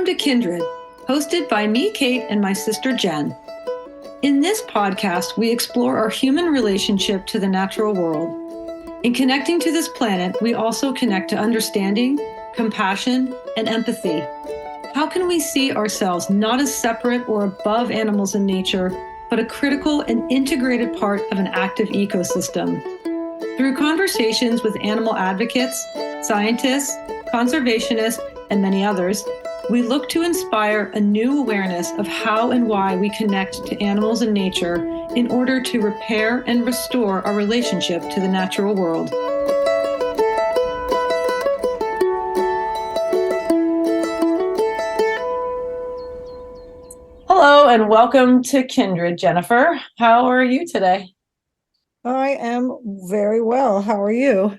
Welcome to Kindred, hosted by me, Kate, and my sister, Jen. In this podcast, we explore our human relationship to the natural world. In connecting to this planet, we also connect to understanding, compassion, and empathy. How can we see ourselves not as separate or above animals in nature, but a critical and integrated part of an active ecosystem? Through conversations with animal advocates, scientists, conservationists, and many others, we look to inspire a new awareness of how and why we connect to animals and nature in order to repair and restore our relationship to the natural world. Hello and welcome to Kindred, Jennifer. How are you today? I am very well. How are you?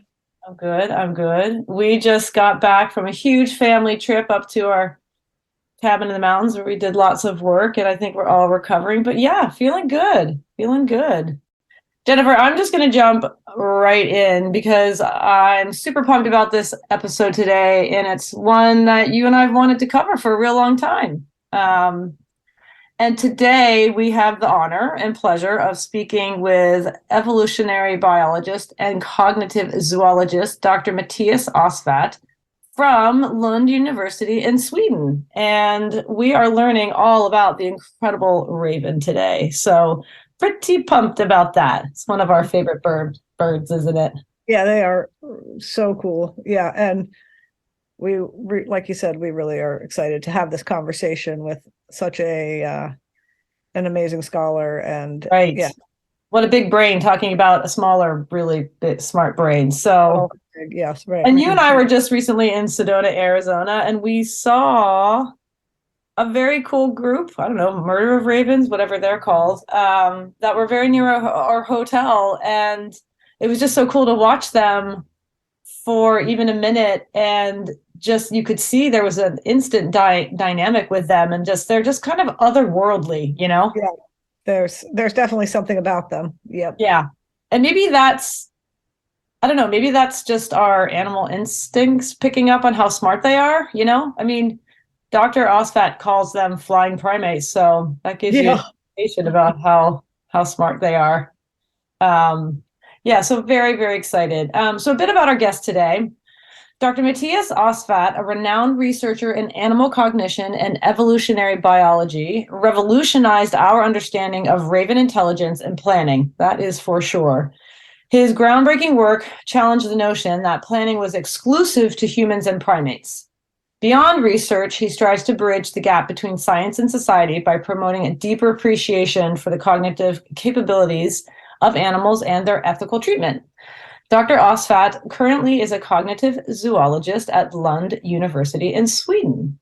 I'm good. We just got back from a huge family trip up to our cabin in the mountains where we did lots of work, and I think we're all recovering. But yeah, feeling good. Jennifer, I'm just going to jump right in because I'm super pumped about this episode today, and it's one that you and I have wanted to cover for a real long time. And today we have the honor and pleasure of speaking with evolutionary biologist and cognitive zoologist, Dr. Mathias Osvath from Lund University in Sweden. And we are learning all about the incredible raven today. So pretty pumped about that. It's one of our favorite birds, isn't it? Yeah, they are so cool. Yeah. And we, like you said, we really are excited to have this conversation with such an amazing scholar. And right. Yeah, what a big brain talking about a smaller, really big, smart brain. So yes, right. And you and I were just recently in Sedona, Arizona, and we saw a very cool group, I don't know, murder of ravens, whatever they're called, that were very near our hotel. And it was just so cool to watch them for even a minute, and just you could see there was an instant dynamic with them, and just they're just kind of otherworldly, you know? Yeah, there's definitely something about them. Yep. Yeah. And maybe that's, I don't know, maybe that's just our animal instincts picking up on how smart they are, you know? I mean, Dr. Osvath calls them flying primates, so that gives you an indication about how smart they are. So very, very excited. So a bit about our guest today. Dr. Mathias Osvath, a renowned researcher in animal cognition and evolutionary biology, revolutionized our understanding of raven intelligence and planning. That is for sure. His groundbreaking work challenged the notion that planning was exclusive to humans and primates. Beyond research, he strives to bridge the gap between science and society by promoting a deeper appreciation for the cognitive capabilities of animals and their ethical treatment. Dr. Osvath currently is a cognitive zoologist at Lund University in Sweden.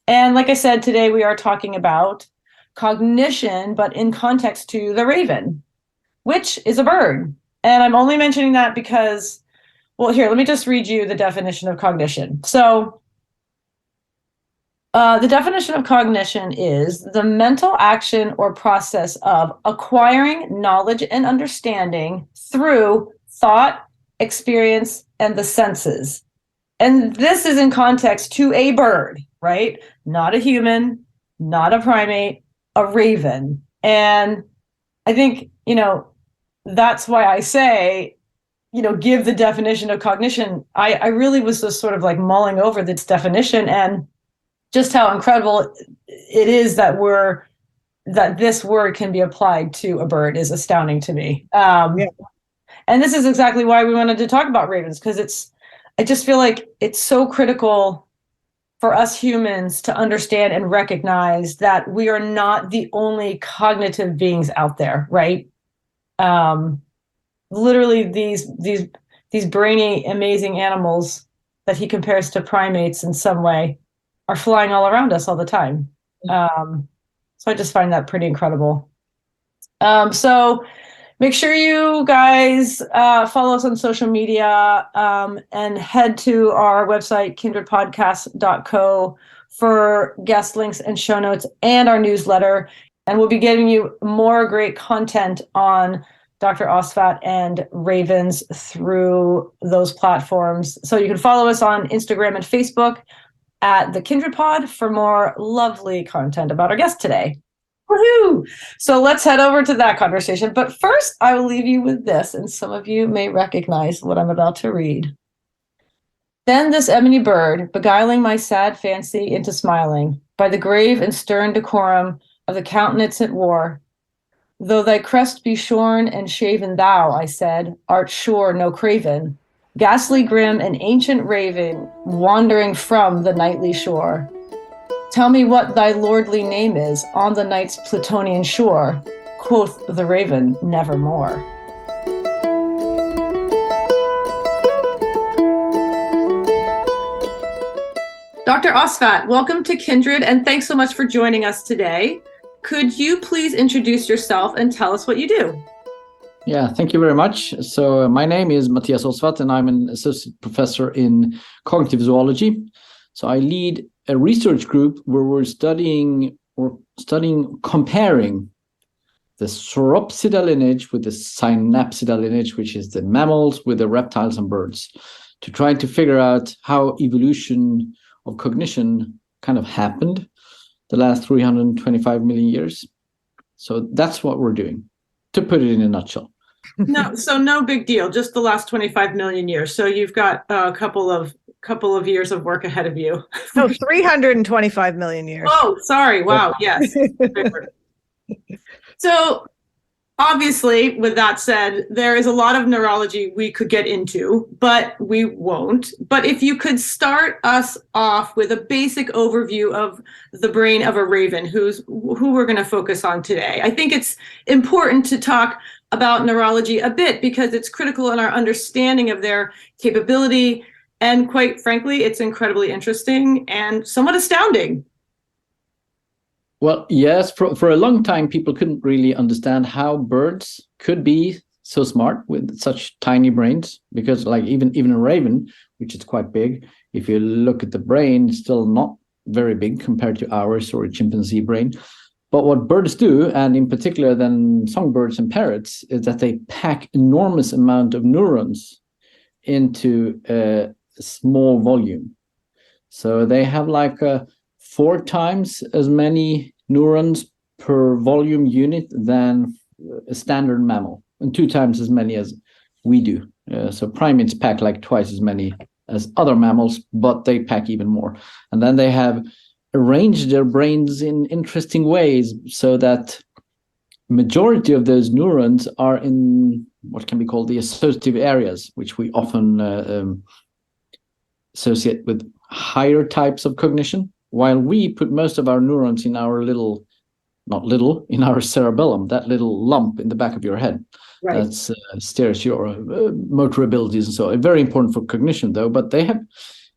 And like I said, today we are talking about cognition, but in context to the raven, which is a bird. And I'm only mentioning that because, well, here, let me just read you the definition of cognition. So the definition of cognition is the mental action or process of acquiring knowledge and understanding through thought, experience, and the senses. And this is in context to a bird, right? Not a human, not a primate, a raven. And I think, that's why I say, give the definition of cognition. I really was just sort of like mulling over this definition and just how incredible it is that this word can be applied to a bird is astounding to me. And this is exactly why we wanted to talk about ravens, because I just feel like it's so critical for us humans to understand and recognize that we are not the only cognitive beings out there, right? Literally these brainy, amazing animals that he compares to primates in some way are flying all around us all the time. So I just find that pretty incredible. So make sure you guys follow us on social media and head to our website, kindredpodcast.co, for guest links and show notes and our newsletter. And we'll be giving you more great content on Dr. Osvath and ravens through those platforms. So you can follow us on Instagram and Facebook. at the Kindred Pod for more lovely content about our guest today. Woohoo! So let's head over to that conversation. But first, I will leave you with this, and some of you may recognize what I'm about to read. Then this ebony bird, beguiling my sad fancy into smiling, by the grave and stern decorum of the countenance at war, though thy crest be shorn and shaven, thou, I said, art sure no craven, ghastly grim and ancient raven, wandering from the nightly shore. Tell me what thy lordly name is on the night's Plutonian shore. Quoth the raven, nevermore. Dr. Osvath, welcome to Kindred, and thanks so much for joining us today. Could you please introduce yourself and tell us what you do? Yeah, thank you very much. So my name is Mathias Osvath, and I'm an associate professor in cognitive zoology. So I lead a research group where we're studying comparing the Sauropsida lineage with the Synapsida lineage, which is the mammals with the reptiles and birds, to try to figure out how evolution of cognition kind of happened the last 325 million years. So that's what we're doing, to put it in a nutshell. No big deal, just the last 25 million years. So you've got a couple of years of work ahead of you. No, 325 million years. Oh, sorry. Wow. Yes. So obviously, with that said, there is a lot of neurology we could get into, but we won't. But if you could start us off with a basic overview of the brain of a raven, who we're going to focus on today. I think it's important to talk about neurology a bit because it's critical in our understanding of their capability. And quite frankly, it's incredibly interesting and somewhat astounding. Well, yes, for a long time, people couldn't really understand how birds could be so smart with such tiny brains, because like even a raven, which is quite big, if you look at the brain, it's still not very big compared to ours or a chimpanzee brain. But what birds do, and in particular then songbirds and parrots, is that they pack enormous amount of neurons into a small volume. So they have like 4 times as many neurons per volume unit than a standard mammal, and 2 times as many as we do. So primates pack like twice as many as other mammals, but they pack even more. And then they have arranged their brains in interesting ways so that majority of those neurons are in what can be called the associative areas, which we often associate with higher types of cognition, while we put most of our neurons in our in our cerebellum, that little lump in the back of your head. Right. That's steers your motor abilities and so on. Very important for cognition, though, but they have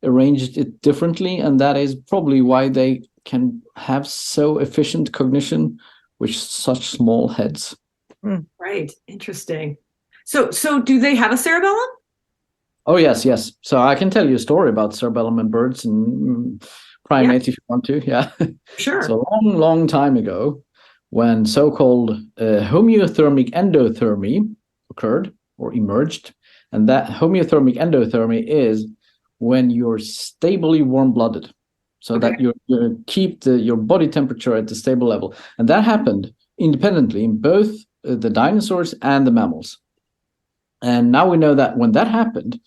arranged it differently, and that is probably why they can have so efficient cognition with such small heads. Right. Interesting. So do they have a cerebellum? Oh, yes. So I can tell you a story about cerebellum in birds and primates if you want to. Yeah. Sure. So long time ago, when so-called homeothermic endothermy occurred or emerged, and that homeothermic endothermy is when you're stably warm-blooded, so that you keep your body temperature at the stable level. And that happened independently in both the dinosaurs and the mammals. And now we know that when that happened,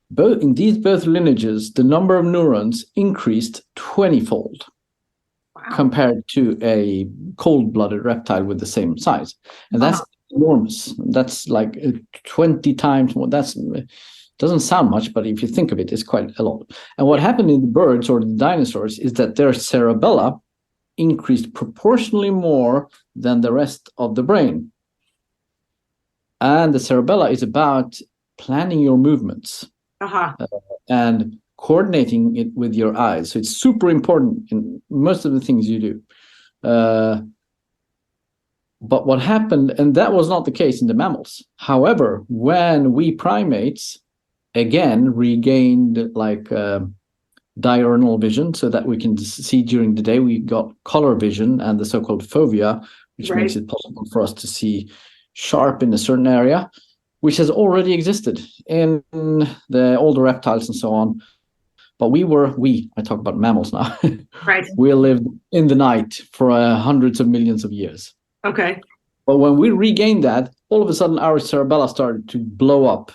both lineages, the number of neurons increased 20-fold compared to a cold-blooded reptile with the same size. And that's enormous. That's like 20 times more. That's doesn't sound much, but if you think of it, it's quite a lot. And what happened in the birds or the dinosaurs is that their cerebella increased proportionally more than the rest of the brain. And the cerebella is about planning your movements and coordinating it with your eyes. So it's super important in most of the things you do. But what happened, and that was not the case in the mammals. However, when we primates again regained like diurnal vision, so that we can see during the day, we got color vision and the so-called fovea, which makes it possible for us to see sharp in a certain area, which has already existed in the older reptiles and so on. But I talk about mammals now. Right. We lived in the night for hundreds of millions of years. Okay. But when we regained that, all of a sudden our cerebella started to blow up.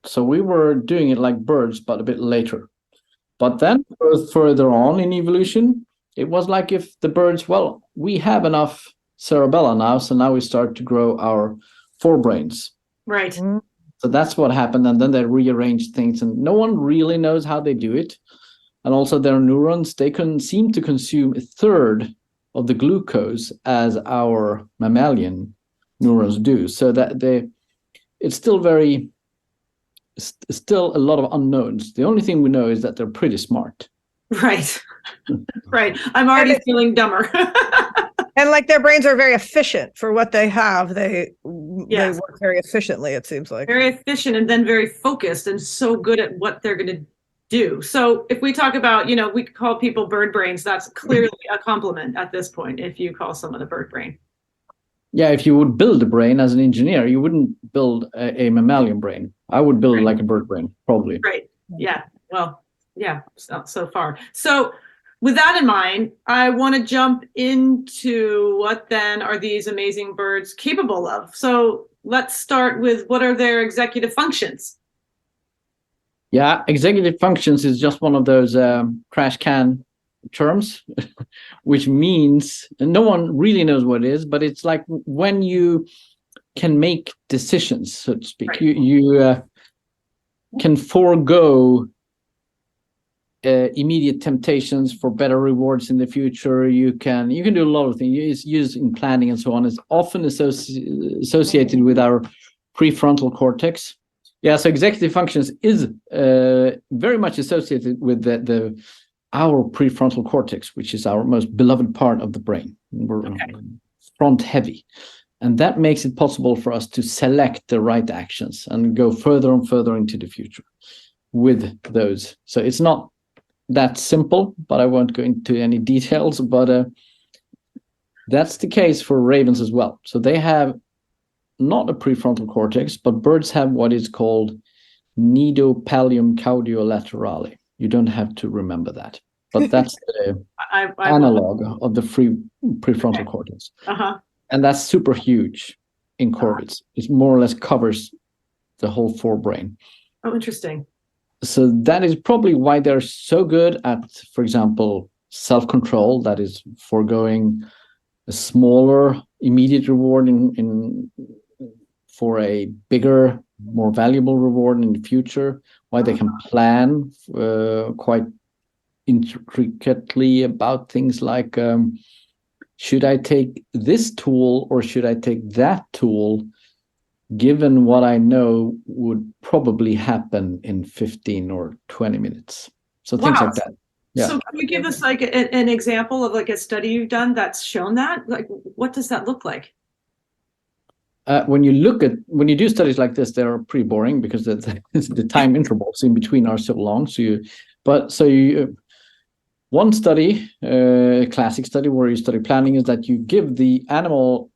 So we were doing it like birds, but a bit later. But then further on in evolution, it was like if the birds, well, we have enough cerebella now, so now we start to grow our forebrains. Right. So that's what happened. And then they rearranged things, and no one really knows how they do it. And also their neurons, they can seem to consume a third of the glucose as our mammalian neurons do. So that it's still a lot of unknowns. The only thing we know is that they're pretty smart. Right. Right. I'm already feeling dumber. And like their brains are very efficient for what they have. They work very efficiently, it seems like. Very efficient and then very focused and so good at what they're going to do. So if we talk about, we call people bird brains, that's clearly a compliment at this point if you call someone a bird brain. Yeah, if you would build a brain as an engineer, you wouldn't build a mammalian brain. I would build like a bird brain, probably. Right. Yeah. Well, yeah, so far. So with that in mind, I want to jump into what then are these amazing birds capable of. So let's start with what are their executive functions? Yeah, executive functions is just one of those trash can terms, which means, and no one really knows what it is, but it's like when you can make decisions, so to speak. Right. You can forego immediate temptations for better rewards in the future. You can do a lot of things. It's used in planning and so on. It's often associated with our prefrontal cortex. Yeah, so executive functions is very much associated with our prefrontal cortex, which is our most beloved part of the brain. We're front heavy. And that makes it possible for us to select the right actions and go further and further into the future with those. So it's not that simple, but I won't go into any details. But that's the case for ravens as well. So they have not a prefrontal cortex, but birds have what is called nidopallium caudolaterale. You don't have to remember that, but that's the analog of the prefrontal cortex. And that's super huge in corvids. It more or less covers the whole forebrain. Oh, interesting. So that is probably why they're so good at, for example, self-control, that is foregoing a smaller immediate reward for a bigger, more valuable reward in the future, why they can plan quite intricately about things like, should I take this tool or should I take that tool, given what I know would probably happen in 15 or 20 minutes. So things like that. Yeah. So can you give us like an example of like a study you've done that's shown that? Like, what does that look like? When you do studies like this, they're pretty boring because the time intervals in between are so long. One study, classic study where you study planning, is that you give the animal.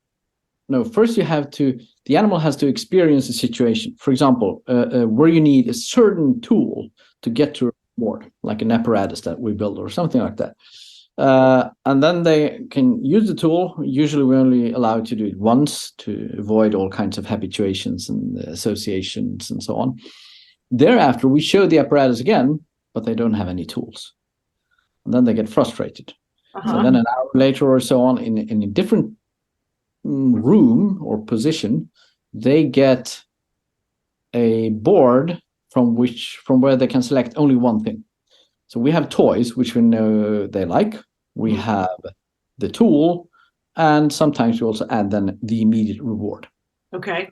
No, first the animal has to experience a situation. For example, where you need a certain tool to get to a reward, like an apparatus that we build or something like that. And then they can use the tool. Usually we only allow it to do it once to avoid all kinds of habituations and associations and so on. Thereafter, we show the apparatus again, but they don't have any tools. And then they get frustrated. So then an hour later or so on, in a different room or position, they get a board from where they can select only one thing. So we have toys, which we know they like. We have the tool, and sometimes we also add then the immediate reward. Okay.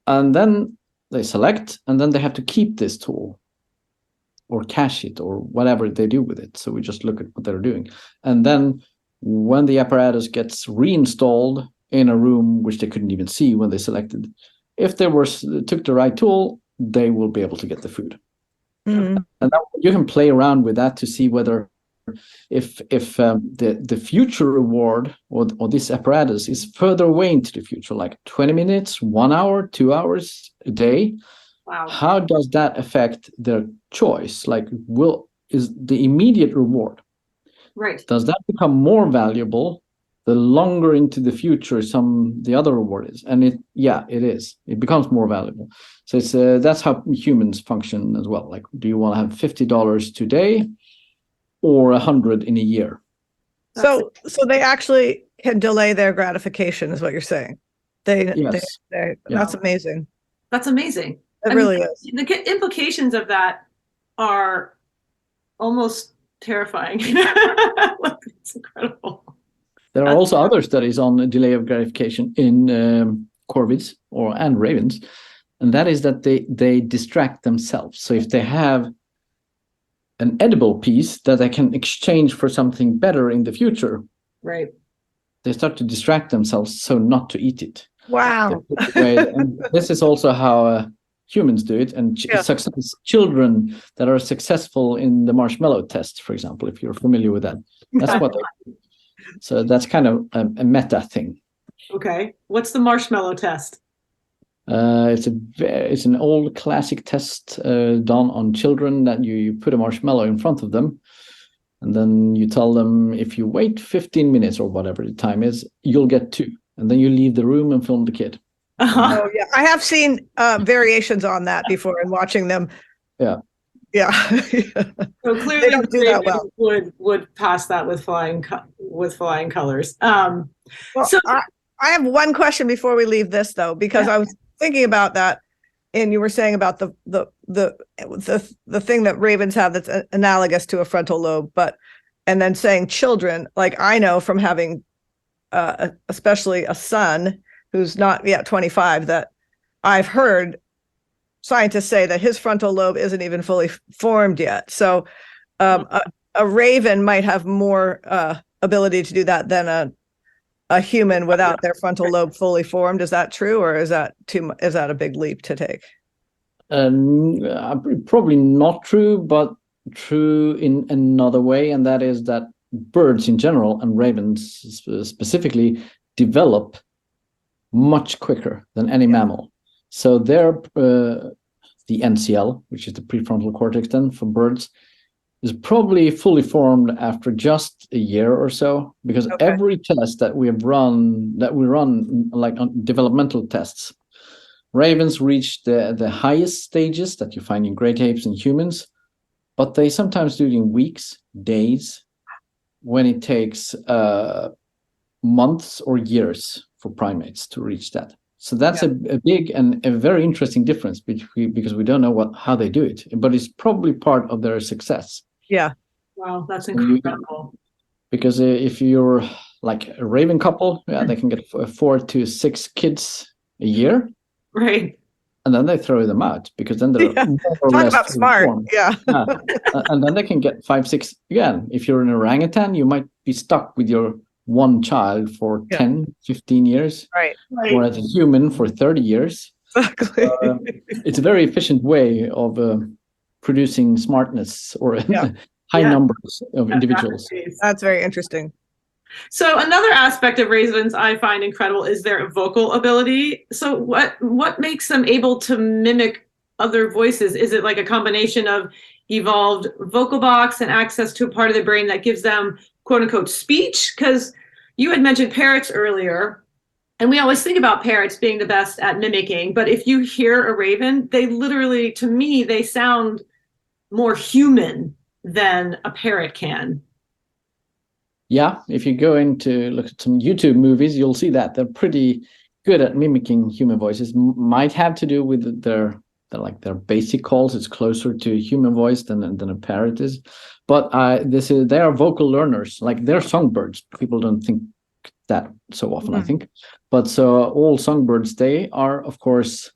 And then they select, and then they have to keep this tool or cache it or whatever they do with it. So we just look at what they're doing. And then when the apparatus gets reinstalled in a room which they couldn't even see when they selected, if they took the right tool, they will be able to get the food. And that, you can play around with that to see whether if the future reward or this apparatus is further away into the future, like 20 minutes, 1 hour, 2 hours a day. Wow. How does that affect their choice? Like, is the immediate reward. Right. Does that become more valuable the longer into the future the other reward is? And it is. It becomes more valuable. So it's that's how humans function as well. Like, do you want to have $50 today or 100 in a year? So they actually can delay their gratification, is what you're saying. Yes. That's amazing. That's amazing. It really is. The implications of that are almost terrifying. It's incredible. There are also other studies on the delay of gratification in corvids and ravens, and that is that they distract themselves. So if they have an edible piece that they can exchange for something better in the future, right, they start to distract themselves so not to eat it. Wow. And this is also how humans do it, and children that are successful in the marshmallow test, for example, if you're familiar with that, that's what they do. So that's kind of a meta thing. Okay, what's the marshmallow test? It's an old classic test done on children, that you put a marshmallow in front of them, and then you tell them, if you wait 15 minutes or whatever the time is, you'll get 2, and then you leave the room and film the kid. Oh yeah, I have seen variations on that before and watching them. Yeah. So clearly, they don't do that well. Would pass that with flying colors. Well, so I have one question before we leave this, though, because I was thinking about that, and you were saying about the thing that ravens have that's analogous to a frontal lobe, and then saying children, like I know from having especially a son who's not yet 25, that I've heard scientists say that his frontal lobe isn't even fully formed yet. So a raven might have more ability to do that than a human without their frontal lobe fully formed. Is that true, or is that a big leap to take? Probably not true, but true in another way, and that is that birds in general, and ravens specifically, develop much quicker than any mammal. So they're the NCL, which is the prefrontal cortex then for birds, is probably fully formed after just a year or so, because every test that we run like on developmental tests, ravens reach the highest stages that you find in great apes and humans, but they sometimes do it in weeks, days, when it takes months or years for primates to reach that. So that's a big and a very interesting difference because we don't know how they do it, but it's probably part of their success. Yeah. Wow, that's incredible. Because if you're like a raven couple, they can get 4 to 6 kids a year. Right. And then they throw them out because then they're more or talk less about smart. informed. Yeah. And then they can get 5, 6 again. If you're an orangutan, you might be stuck with your one child for 10, 15 years. Right. Or as a human for 30 years. Exactly. It's a very efficient way of producing smartness or high numbers of individuals. That's very interesting. So another aspect of ravens I find incredible is their vocal ability. So what makes them able to mimic other voices? Is it like a combination of evolved vocal box and access to a part of the brain that gives them quote unquote speech? Because you had mentioned parrots earlier, and we always think about parrots being the best at mimicking, but if you hear a raven, they literally, to me, they sound more human than a parrot can. Yeah, if you go into look at some YouTube movies, you'll see that they're pretty good at mimicking human voices. Might have to do with their basic calls. It's closer to human voice than a parrot is. But they are vocal learners. Like they're songbirds. People don't think that so often, I think. But so all songbirds, they are, of course,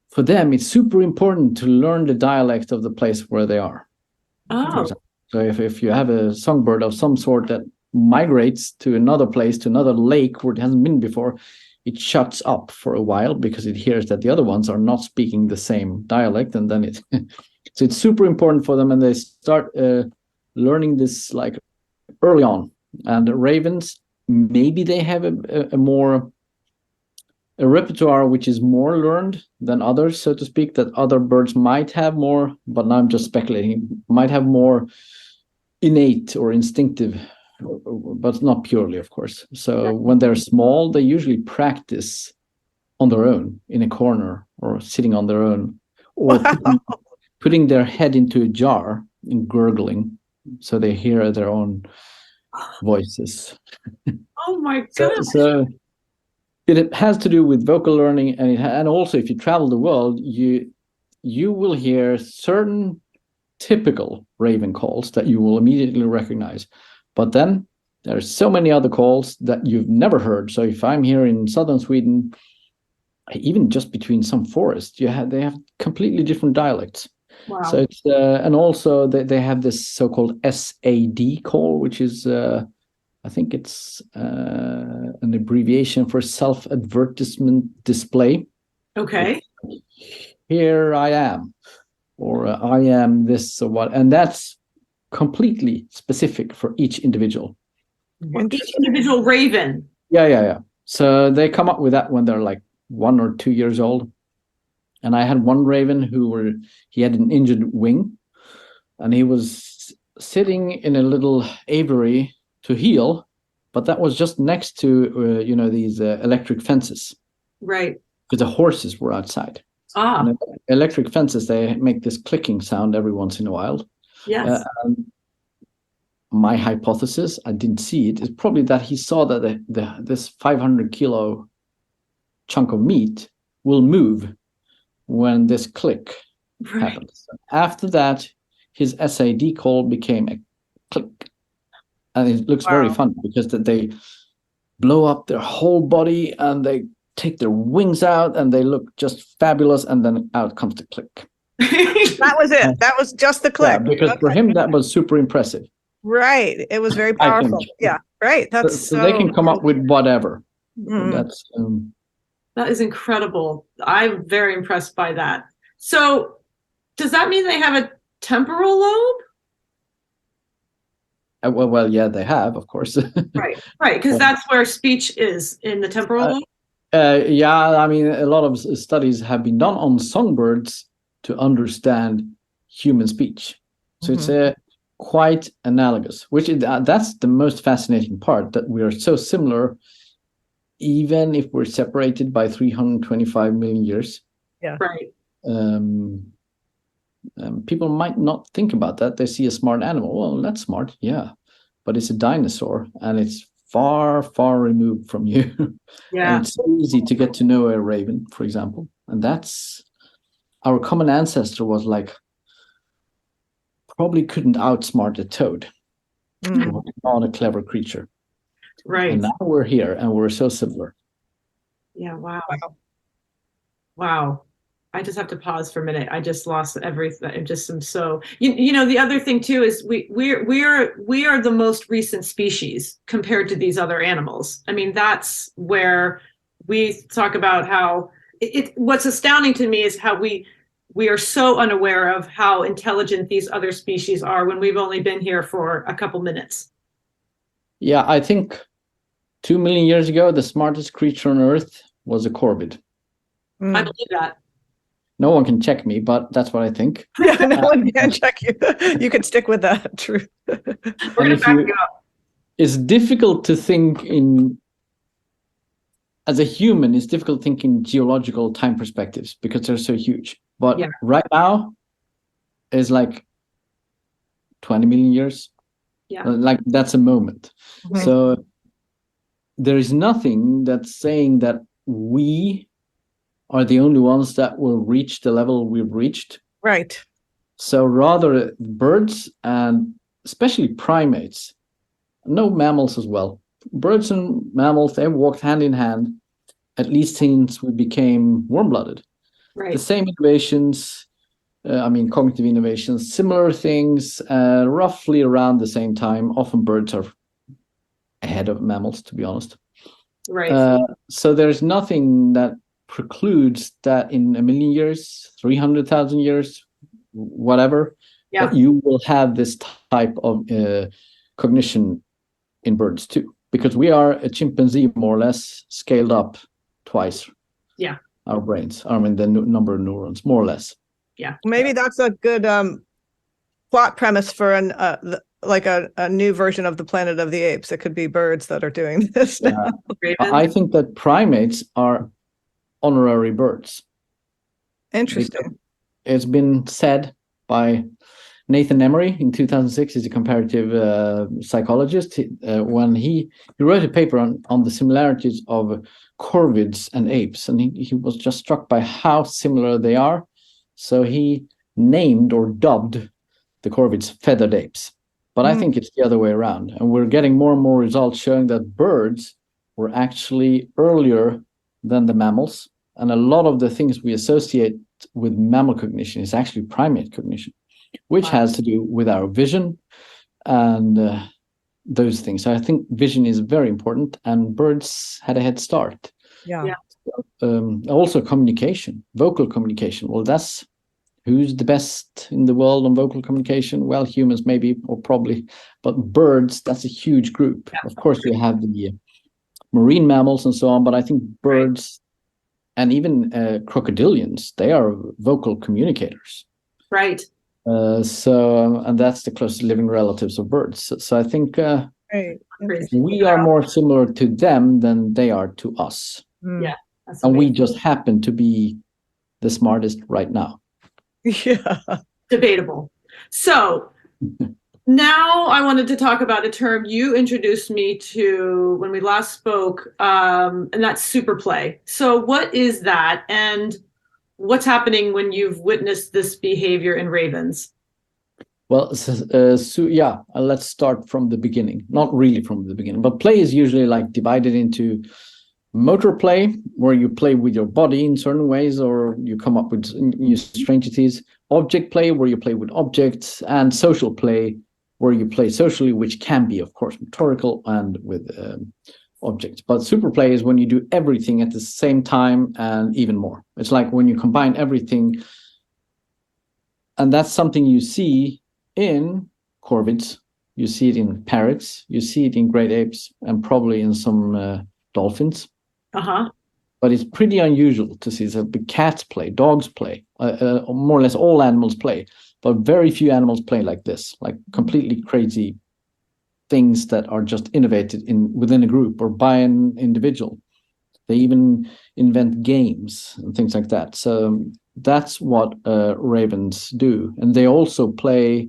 for them, it's super important to learn the dialect of the place where they are. Oh. So if you have a songbird of some sort that migrates to another place, to another lake where it hasn't been before, it shuts up for a while because it hears that the other ones are not speaking the same dialect, and then so it's super important for them, and they start learning this like early on. And ravens, maybe they have a more a repertoire which is more learned than others, so to speak, that other birds might have more, but now I'm just speculating, might have more innate or instinctive, but not purely, of course. So when they're small, they usually practice on their own in a corner or sitting on their own, or putting their head into a jar and gurgling so they hear their own voices. Oh my So, gosh. so it has to do with vocal learning, and also if you travel the world, you will hear certain typical raven calls that you will immediately recognize. But then there's so many other calls that you've never heard. So if I'm here in southern Sweden, even just between some forests, they have completely different dialects. Wow. So it's and also they have this so-called SAD call, which is I think it's an abbreviation for self-advertisement display. Okay. Here I am, or I am this or what, and that's completely specific for each individual. Each individual raven. Yeah. So they come up with that when they're like 1 or 2 years old. And I had one raven he had an injured wing, and he was sitting in a little aviary to heal, but that was just next to these electric fences, right? Because the horses were outside. And electric fences, they make this clicking sound every once in a while. Yes. My hypothesis, I didn't see it, is probably that he saw that this 500-kilo chunk of meat will move when this click happens. After that, his SAD call became a click. And it looks very fun because they blow up their whole body and they take their wings out and they look just fabulous. And then out comes the click. That was it. That was just the click. Yeah, because for him, that was super impressive. Right. It was very powerful. Yeah. Right. That's so they can come up with whatever. That's that is incredible. I'm very impressed by that. So does that mean they have a temporal lobe? Well, yeah, they have, of course. Right, because that's where speech is, in the temporal lobe. Yeah, I mean, a lot of studies have been done on songbirds to understand human speech. So it's quite analogous, that's the most fascinating part, that we are so similar, even if we're separated by 325 million years. Yeah. Right. People might not think about that. They see a smart animal. Well, that's smart, yeah, but it's a dinosaur, and it's far, far removed from you. Yeah. And it's so easy to get to know a raven, for example. And that's our common ancestor was like, probably couldn't outsmart a toad. Not a clever creature. Right. And now we're here and we're so similar. Yeah. Wow. I just have to pause for a minute. I just lost everything. I just am so, the other thing too is we are the most recent species compared to these other animals. I mean, that's where we talk about how what's astounding to me is how we are so unaware of how intelligent these other species are when we've only been here for a couple minutes. Yeah, I think 2 million years ago, the smartest creature on Earth was a corvid. I believe that. No one can check me, but that's what I think. Yeah, no one can check you. You can stick with that truth. We're going to back you up. It's difficult to think as a human, it's difficult to think in geological time perspectives because they're so huge. But right now, it's like 20 million years. Yeah. Like that's a moment. So there is nothing that's saying that we are the only ones that will reach the level we've reached. Right. So rather birds, and especially primates, no mammals as well. Birds and mammals, they've walked hand in hand, at least since we became warm-blooded. Right. The same innovations, cognitive innovations, similar things, roughly around the same time. Often birds are ahead of mammals, to be honest. Right. So there's nothing that precludes that in 1 million years, 300,000 years, whatever, that you will have this type of cognition in birds too. Because we are a chimpanzee, more or less, scaled up twice our brains. I mean, the number of neurons, more or less. Maybe that's a good plot premise for a new version of the Planet of the Apes. It could be birds that are doing this now. I think that primates are honorary birds. Interesting. It's been said by Nathan Emery in 2006. He's a comparative psychologist. When he wrote a paper on the similarities of corvids and apes, and he was just struck by how similar they are. So he named or dubbed the corvids feathered apes. But I think it's the other way around. And we're getting more and more results showing that birds were actually earlier than the mammals. And a lot of the things we associate with mammal cognition is actually primate cognition, which has to do with our vision and those things. So I think vision is very important, and birds had a head start. Yeah. Also communication, vocal communication. Well, that's who's the best in the world on vocal communication? Well, humans maybe, or probably, but birds, that's a huge group. Of course, you have the marine mammals and so on, but I think birds and even crocodilians, they are vocal communicators. Right. And that's the closest living relatives of birds. So I think we are more similar to them than they are to us. Yeah. And we just happen to be the smartest right now. Yeah. Debatable. So now I wanted to talk about a term you introduced me to when we last spoke, and that's super play. So what is that, and what's happening when you've witnessed this behavior in ravens? Well, let's start from the beginning. Not really from the beginning, but play is usually like divided into motor play, where you play with your body in certain ways, or you come up with new strangeness. Object play, where you play with objects, and social play, where you play socially, which can be, of course, motorical and with objects. But super play is when you do everything at the same time and even more. It's like when you combine everything, and that's something you see in corvids, you see it in parrots, you see it in great apes, and probably in some dolphins. But it's pretty unusual to see. So cats play, dogs play, more or less all animals play, but very few animals play like this, like completely crazy things that are just innovated within a group or by an individual. They even invent games and things like that. So that's what ravens do. And they also play,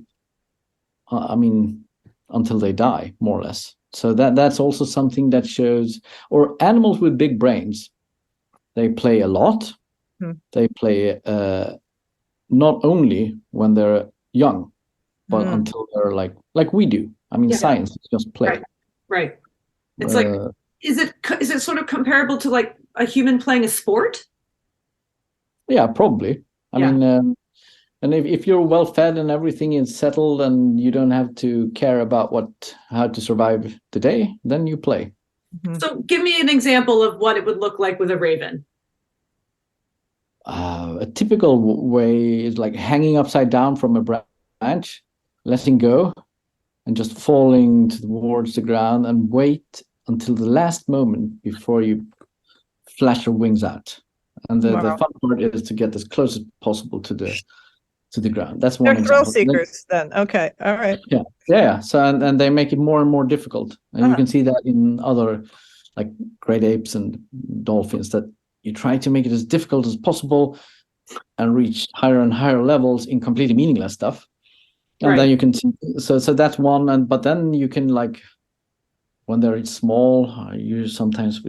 until they die, more or less. So that's also something that shows, or animals with big brains, they play a lot. They play not only when they're young, but until they're like we do. Science is just play. Right. It's like, is it sort of comparable to like a human playing a sport? Yeah, probably. I mean, and if you're well fed and everything is settled and you don't have to care about how to survive the day, then you play. So give me an example of what it would look like with a raven. A typical way is like hanging upside down from a branch, letting go, and just falling towards the ground and wait until the last moment before you flash your wings out. And the fun part is to get as close as possible to the ground. That's one example. They're thrill seekers then. Okay. All right. Yeah. So and they make it more and more difficult. And you can see that in other like great apes and dolphins, that you try to make it as difficult as possible and reach higher and higher levels in completely meaningless stuff. And then you can see, so that's one. But then you can, like, when they're small, you sometimes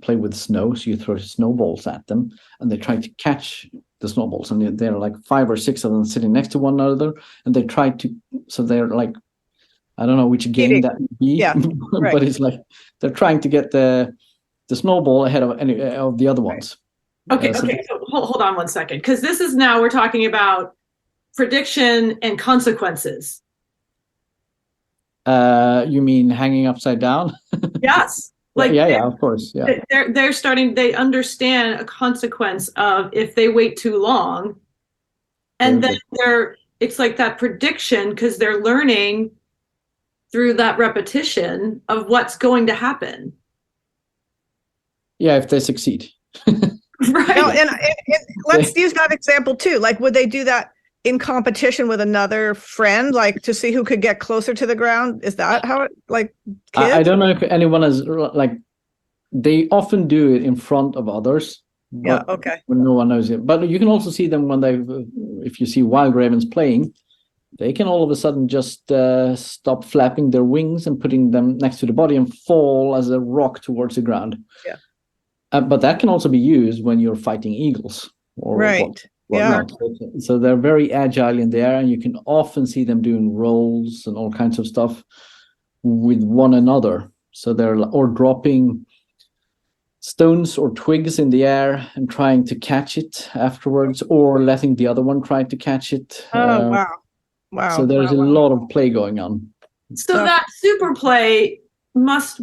play with snow, so you throw snowballs at them, and they try to catch the snowballs, and they're like 5 or 6 of them sitting next to one another, and they try to. So they're like, I don't know which game that would be, but it's like they're trying to get the snowball ahead of any of the other ones. Okay. So hold on one second, because this is now we're talking about prediction and consequences. You mean hanging upside down? Yes. Of course. Yeah. They understand a consequence of if they wait too long. And then it's like that prediction, because they're learning through that repetition of what's going to happen. Yeah, if they succeed. Right. Now, and let's use that example too. Like, would they do that in competition with another friend, like to see who could get closer to the ground? Is that how it, like, kids? I don't know if anyone has, like, they often do it in front of others. Yeah, okay. When no one knows it. But you can also see them when if you see wild ravens playing, they can all of a sudden just stop flapping their wings and putting them next to the body and fall as a rock towards the ground. Yeah. But that can also be used when you're fighting eagles or whatnot. So they're very agile in the air, and you can often see them doing rolls and all kinds of stuff with one another. So they're or dropping stones or twigs in the air and trying to catch it afterwards, or letting the other one try to catch it. Oh, wow. So there's a lot of play going on. So that super play must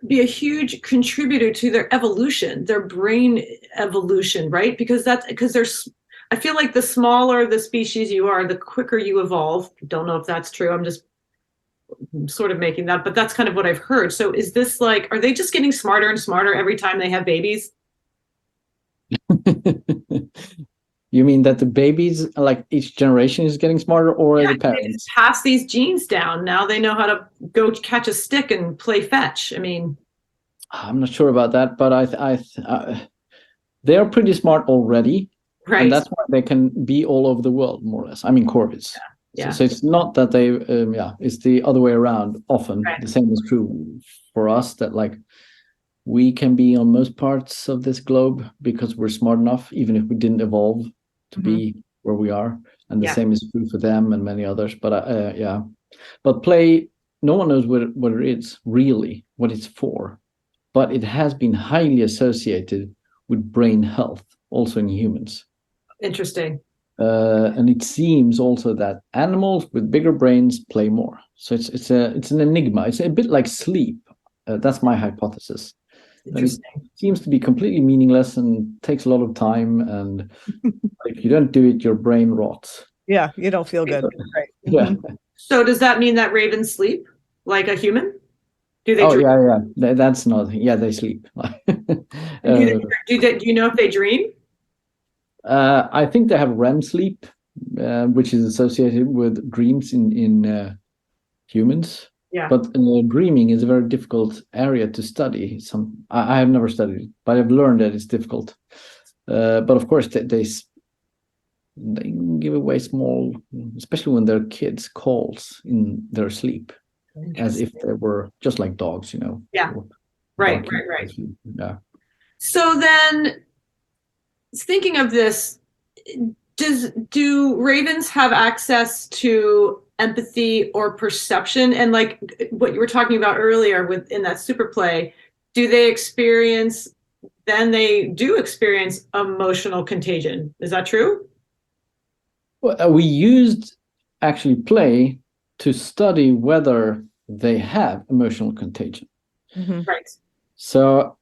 be a huge contributor to their evolution, their brain evolution, right? Because there's, I feel like the smaller the species you are, the quicker you evolve. Don't know if that's true. I'm just sort of making that, but that's kind of what I've heard. So is this like, are they just getting smarter and smarter every time they have babies? You mean that the babies, like each generation is getting smarter, or the parents? They just pass these genes down. Now they know how to go catch a stick and play fetch. I mean, I'm not sure about that, but they are pretty smart already. right. And that's why they can be all over the world, more or less. I mean, corvids. Yeah. So it's not that they, it's the other way around often. Right. The same is true for us, that like we can be on most parts of this globe because we're smart enough, even if we didn't evolve to be where we are. And the same is true for them and many others. But but play, no one knows what it is really, what it's for. But it has been highly associated with brain health, also in humans. Interesting. And it seems also that animals with bigger brains play more. So it's an enigma. It's a bit like sleep. That's my hypothesis. Interesting. It seems to be completely meaningless and takes a lot of time. And if you don't do it, your brain rots. Yeah, you don't feel good. Right. Yeah. So does that mean that ravens sleep like a human? Do they? Oh, yeah. That's not. Yeah, they sleep. Do you know if they dream? I think they have REM sleep, which is associated with dreams in humans. Yeah. But dreaming is a very difficult area to study. I have never studied it, but I've learned that it's difficult. But of course, they give away small, especially when they're kids, calls in their sleep, as if they were just like dogs, Yeah. Right. Yeah. So then, thinking of this, do ravens have access to empathy or perception? And like what you were talking about earlier in that super play, do they experience emotional contagion? Is that true? Well, we used actually play to study whether they have emotional contagion. Right. So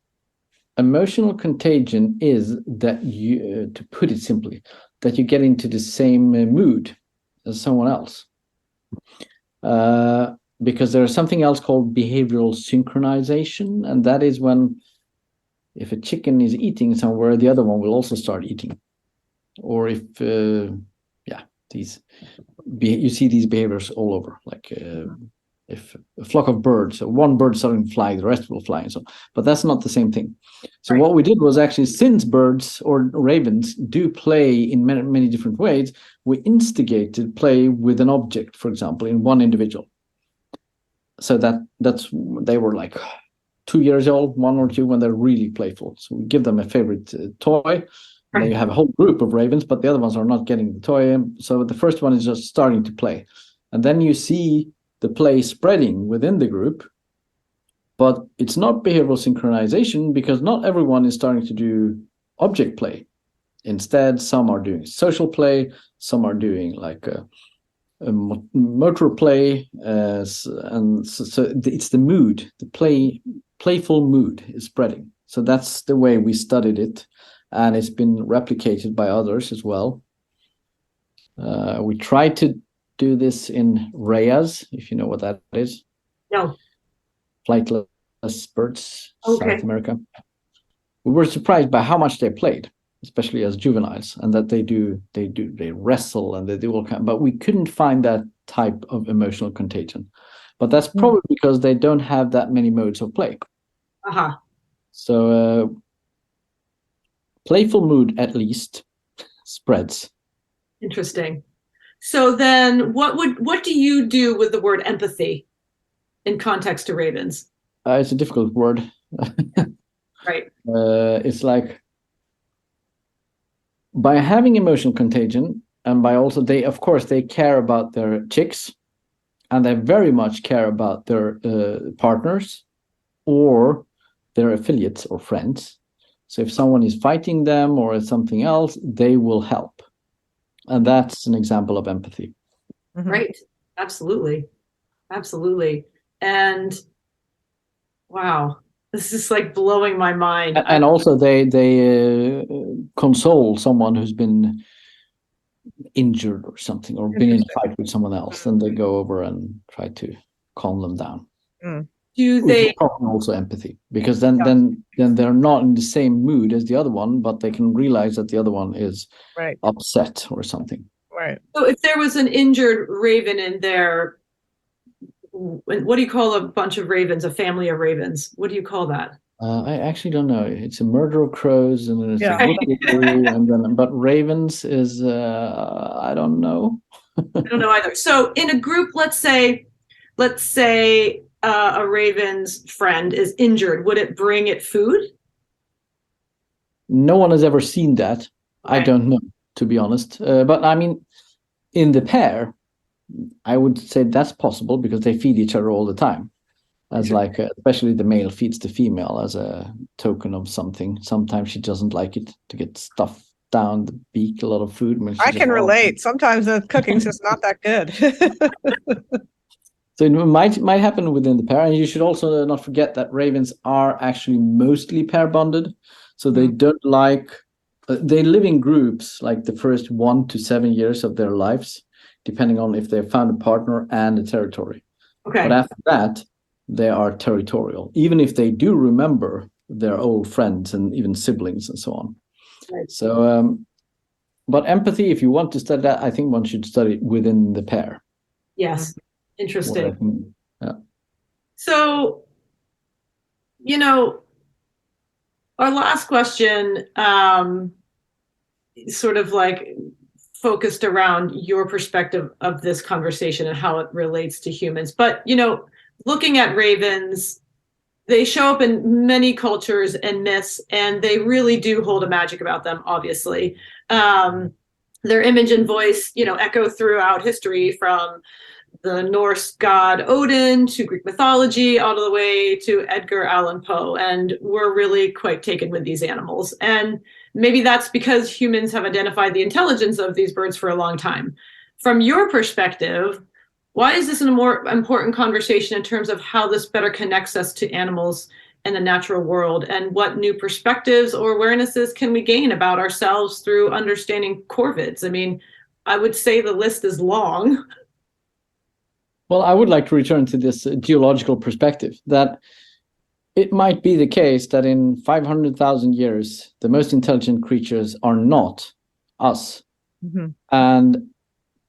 emotional contagion is that you, to put it simply, that you get into the same mood as someone else. Because there's something else called behavioral synchronization, and that is when if a chicken is eating somewhere, the other one will also start eating. Or if, you see these behaviors all over, like if a flock of birds, so one bird starting to fly, the rest will fly, and so. But that's not the same thing. So what we did was actually, since birds or ravens do play in many, many different ways, we instigated play with an object, for example, in one individual. So they were like 2 years old, 1 or 2, when they're really playful. So we give them a favorite toy. And then you have a whole group of ravens, but the other ones are not getting the toy. So the first one is just starting to play. And then you see the play spreading within the group. But it's not behavioral synchronization, because not everyone is starting to do object play. Instead, some are doing social play, some are doing like a motor play. And so it's the mood, the playful mood is spreading. So that's the way we studied it. And it's been replicated by others as well. We tried to do this in rayas, if you know what that is. No. Flightless birds, South America. we were surprised by how much they played, especially as juveniles, and that they wrestle and they do all kind. But we couldn't find that type of emotional contagion. But that's probably because they don't have that many modes of play. Uh-huh. So playful mood at least spreads. Interesting. So then what do you do with the word empathy in context to ravens? It's a difficult word. Right. It's like, by having emotional contagion, and by also they care about their chicks, and they very much care about their partners or their affiliates or friends. So if someone is fighting them or something else, they will help. And that's an example of empathy. Mhm. Right. Absolutely. Absolutely. And wow, this is like blowing my mind. And also they console someone who's been injured or something, or been in a fight with someone else, and they go over and try to calm them down. Do they also empathy, because then they're not in the same mood as the other one, but they can realize that the other one is Right. upset or something. Right. So if there was an injured raven in there, what do you call a bunch of ravens, a family of ravens? What do you call that? I actually don't know. It's a murder of crows, and then it's Yeah. a woodpecker, and then but ravens is I don't know. I don't know either. So in a group, let's say a raven's friend is injured. Would it bring it food? No one has ever seen that. I Okay. don't know, to be honest. But I mean, in the pair, I would say that's possible because they feed each other all the time. As like, especially the male feeds the female as a token of something. Sometimes she doesn't like it to get stuffed down the beak, a lot of food. When I can relate. Sometimes the cooking's just not that good. So it might happen within the pair. And you should also not forget that ravens are actually mostly pair bonded. So they don't like, they live in groups like the first 1 to 7 years of their lives, depending on if they've found a partner and a territory. Okay. But after that, they are territorial, even if they do remember their old friends and even siblings and so on. Right. So, but empathy, if you want to study that, I think one should study it within the pair. Yes. Interesting. Yeah. So, our last question, sort of like focused around your perspective of this conversation and how it relates to humans. But, looking at ravens, they show up in many cultures and myths, and they really do hold a magic about them, obviously. Their image and voice, echo throughout history, from the Norse god Odin to Greek mythology, all the way to Edgar Allan Poe. And we're really quite taken with these animals. And maybe that's because humans have identified the intelligence of these birds for a long time. From your perspective, why is this a more important conversation in terms of how this better connects us to animals and the natural world? And what new perspectives or awarenesses can we gain about ourselves through understanding corvids? I mean, I would say the list is long. Well, I would like to return to this geological perspective, that it might be the case that in 500,000 years, the most intelligent creatures are not us. And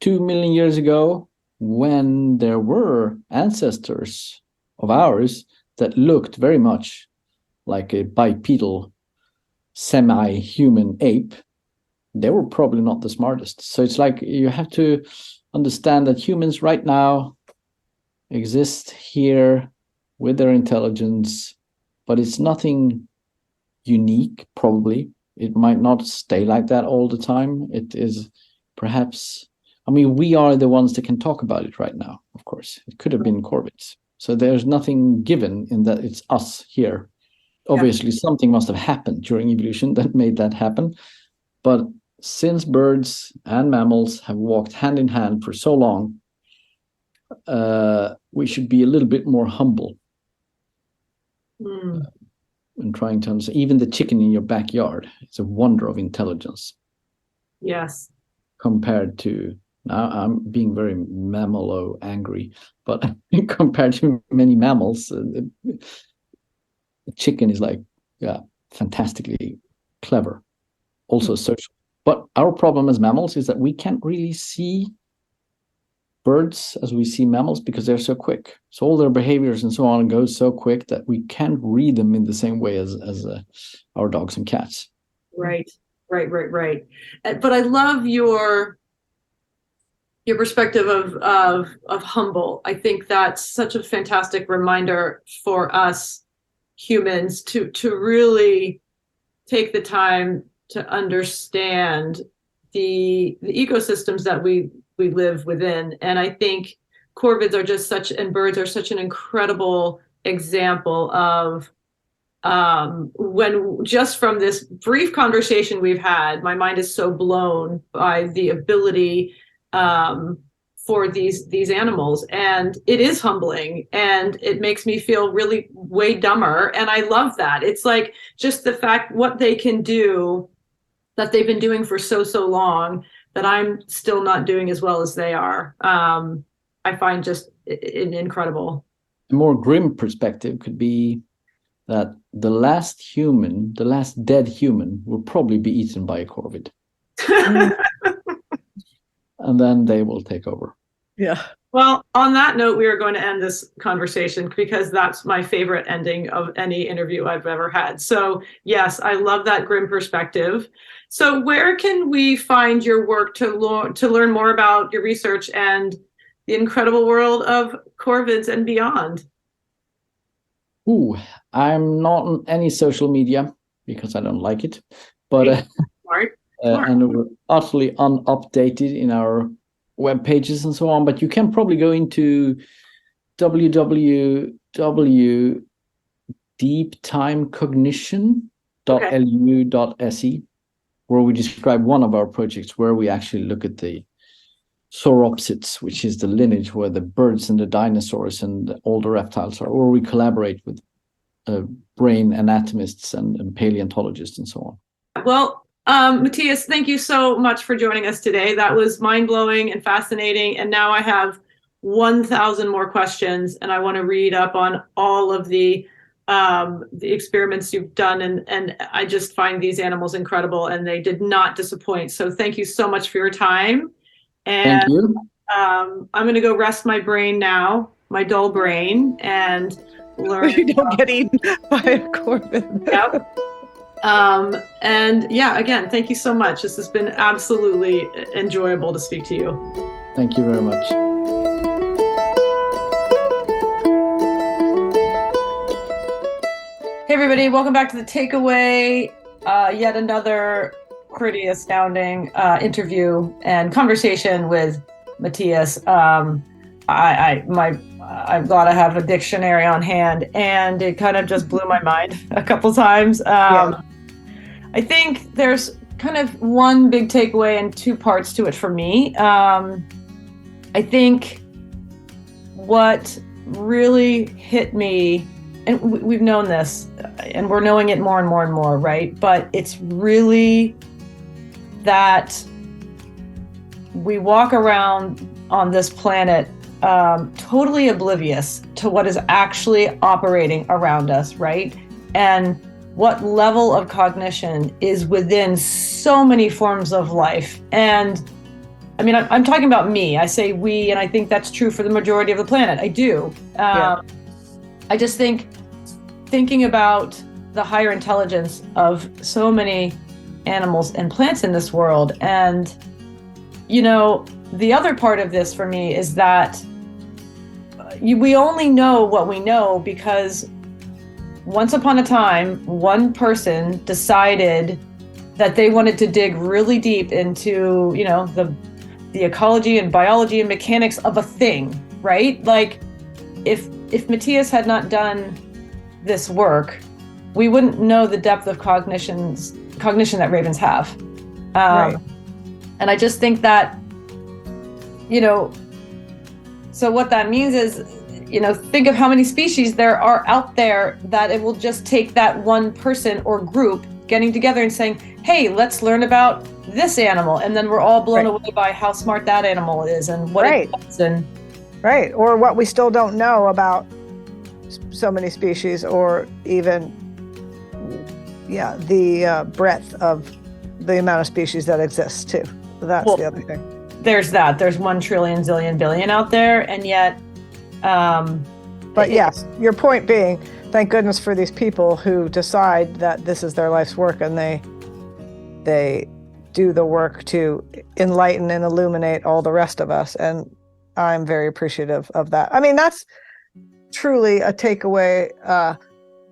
2 million years ago, when there were ancestors of ours that looked very much like a bipedal semi-human ape, they were probably not the smartest. So it's like you have to understand that humans right now exist here with their intelligence, but it's nothing unique, probably. It might not stay like that all the time. It is perhaps, we are the ones that can talk about it right now, of course. It could have been corvids. So there's nothing given in that it's us here. Obviously, something must have happened during evolution that made that happen. But since birds and mammals have walked hand in hand for so long, we should be a little bit more humble in trying to understand. Even the chicken in your backyard is a wonder of intelligence. Yes. Compared to, now I'm being very mammalo angry, but compared to many mammals, the chicken is like, fantastically clever, also social. But our problem as mammals is that we can't really see birds as we see mammals because they're so quick. So all their behaviors and so on goes so quick that we can't read them in the same way as our dogs and cats. Right. But I love your perspective of humble. I think that's such a fantastic reminder for us humans to really take the time to understand the ecosystems that we live within. And I think corvids are just and birds are such an incredible example of when just from this brief conversation we've had, my mind is so blown by the ability for these animals, and it is humbling, and it makes me feel really way dumber, and I love that. It's like just the fact what they can do that they've been doing for so long that I'm still not doing as well as they are. I find just incredible. A more grim perspective could be that the last dead human will probably be eaten by a corvid. And then they will take over. Yeah. Well, on that note, we are going to end this conversation because that's my favorite ending of any interview I've ever had. So yes, I love that grim perspective. So where can we find your work to learn more about your research and the incredible world of corvids and beyond? I'm not on any social media because I don't like it, but Smart. and we're utterly unupdated in our web pages and so on. But you can probably go into www.deeptimecognition.lu.se, where we describe one of our projects where we actually look at the sauropsids, which is the lineage where the birds and the dinosaurs and all the reptiles are, or we collaborate with brain anatomists and paleontologists and so on. Well, Mathias, thank you so much for joining us today. That was mind-blowing and fascinating. And now I have 1,000 more questions, and I want to read up on all of the experiments you've done. And I just find these animals incredible, and they did not disappoint. So thank you so much for your time. And thank you. I'm going to go rest my brain now, my dull brain, and learn. You don't get eaten by a corvid. Yep. And yeah, again, thank you so much. This has been absolutely enjoyable to speak to you. Thank you very much. Hey everybody, welcome back to The Takeaway. Yet another pretty astounding interview and conversation with Mathias. I'm glad I have a dictionary on hand, and it kind of just blew my mind a couple times. I think there's kind of one big takeaway and two parts to it for me. I think what really hit me, and we've known this, and we're knowing it more and more and more, right? But it's really that we walk around on this planet totally oblivious to what is actually operating around us, right? And what level of cognition is within so many forms of life. And I mean, I'm talking about me. I say we, and I think that's true for the majority of the planet. I do. I just thinking about the higher intelligence of so many animals and plants in this world. And, you know, the other part of this for me is that we only know what we know because once upon a time, one person decided that they wanted to dig really deep into, you know, the ecology and biology and mechanics of a thing, right? Like if Mathias had not done this work, we wouldn't know the depth of cognition that ravens have. Right. And I just think that, you know, so what that means is, you know, think of how many species there are out there that it will just take that one person or group getting together and saying, hey, let's learn about this animal. And then we're all blown away by how smart that animal is and what it does. And or what we still don't know about so many species, or even, the breadth of the amount of species that exists too. That's the other thing. There's 1 trillion zillion billion out there, and yet but yes, your point being, thank goodness for these people who decide that this is their life's work, and they do the work to enlighten and illuminate all the rest of us, and I'm very appreciative of that. I mean, that's truly a takeaway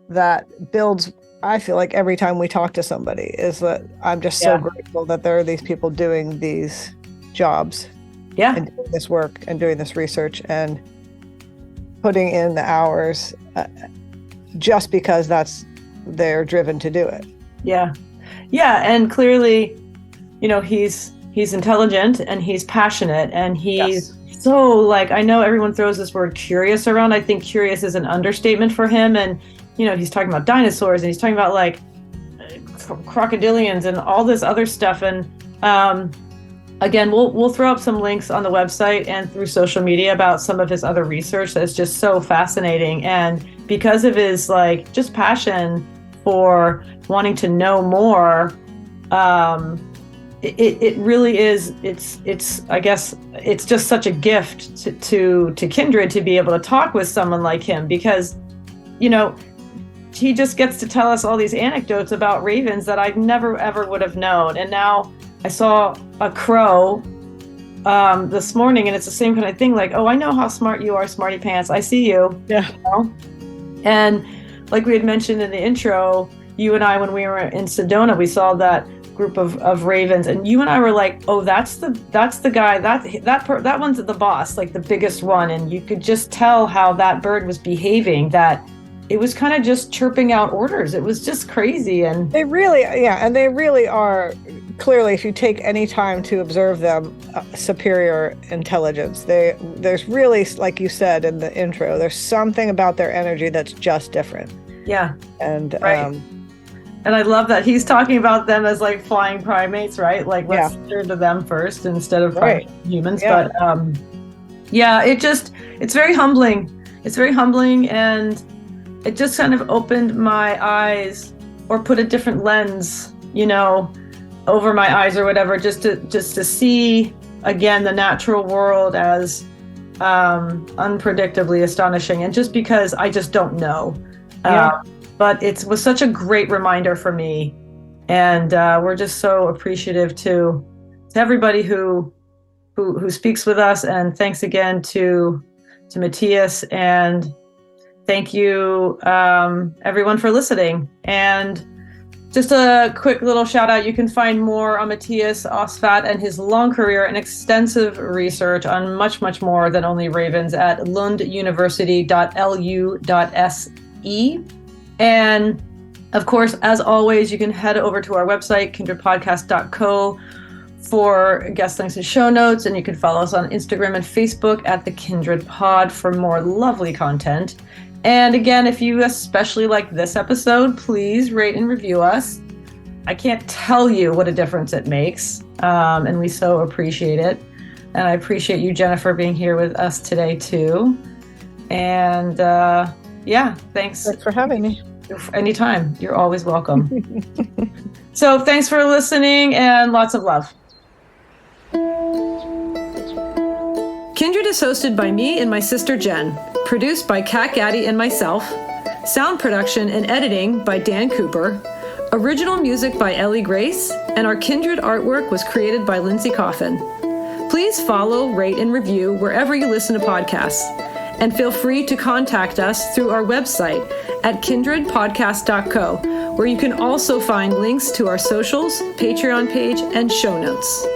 that builds, I feel like, every time we talk to somebody, is that I'm just so grateful that there are these people doing these jobs, and doing this work and doing this research and putting in the hours just because they're driven to do it. And clearly, he's intelligent and he's passionate and he's so, like, I know everyone throws this word curious around. I think curious is an understatement for him, and he's talking about dinosaurs and he's talking about like crocodilians and all this other stuff. And again, we'll throw up some links on the website and through social media about some of his other research that's just so fascinating. And because of his like just passion for wanting to know more, it really is. It's I guess it's just such a gift to Kindred to be able to talk with someone like him, because he just gets to tell us all these anecdotes about ravens that I never ever would have known. And now I saw a crow this morning, and it's the same kind of thing. Like, oh, I know how smart you are, smarty pants. I see you. Yeah. And like we had mentioned in the intro, you and I, when we were in Sedona, we saw that group of ravens, and you and I were like, oh, that's the guy, that one's the boss, like the biggest one. And you could just tell how that bird was behaving, that it was kind of just chirping out orders. It was just crazy. And they really are, clearly, if you take any time to observe them, superior intelligence. There's really, like you said in the intro, there's something about their energy that's just different. Yeah. And right. And I love that he's talking about them as like flying primates, right? Like, let's turn to them first instead of humans. Yeah. But it's very humbling. It's very humbling, and it just kind of opened my eyes, or put a different lens, over my eyes or whatever, just to see again the natural world as unpredictably astonishing. And just because I just don't know. But it was such a great reminder for me, and we're just so appreciative to everybody who speaks with us. And thanks again to Mathias, and thank you everyone for listening. And just a quick little shout out: you can find more on Mathias Osvath and his long career and extensive research on much, much more than only ravens at lunduniversity.lu.se. And of course, as always, you can head over to our website, kindredpodcast.co, for guest links and show notes. And you can follow us on Instagram and Facebook at The Kindred Pod for more lovely content. And again, if you especially like this episode, please rate and review us. I can't tell you what a difference it makes. And we so appreciate it. And I appreciate you, Jennifer, being here with us today too. And thanks for having me. Anytime. You're always welcome. So thanks for listening, and lots of love. Kindred is hosted by me and my sister Jen, produced by Kat Gaddy and myself, sound production and editing by Dan Cooper, original music by Ellie Grace, and our Kindred artwork was created by Lindsay Coffin. Please follow, rate, and review wherever you listen to podcasts, and feel free to contact us through our website at kindredpodcast.co, where you can also find links to our socials, Patreon page, and show notes.